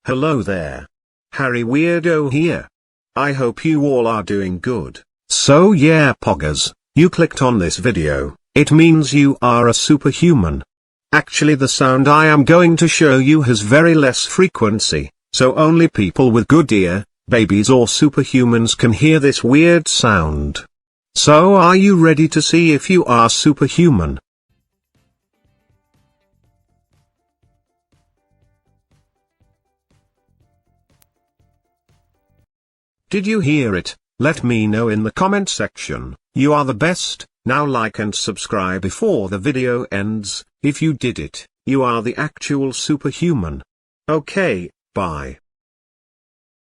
Hello there. Harry Weirdo here. I hope you all are doing good. So yeah poggers, you clicked on this video, it means you are a superhuman. Actually the sound I am going to show you has very less frequency, so only people with good ear, babies or superhumans can hear this weird sound. So are you ready to see if you are superhuman? Did you hear it? Let me know in the comment section. You are the best. Now like and subscribe before the video ends. If you did it, you are the actual superhuman. Okay, bye.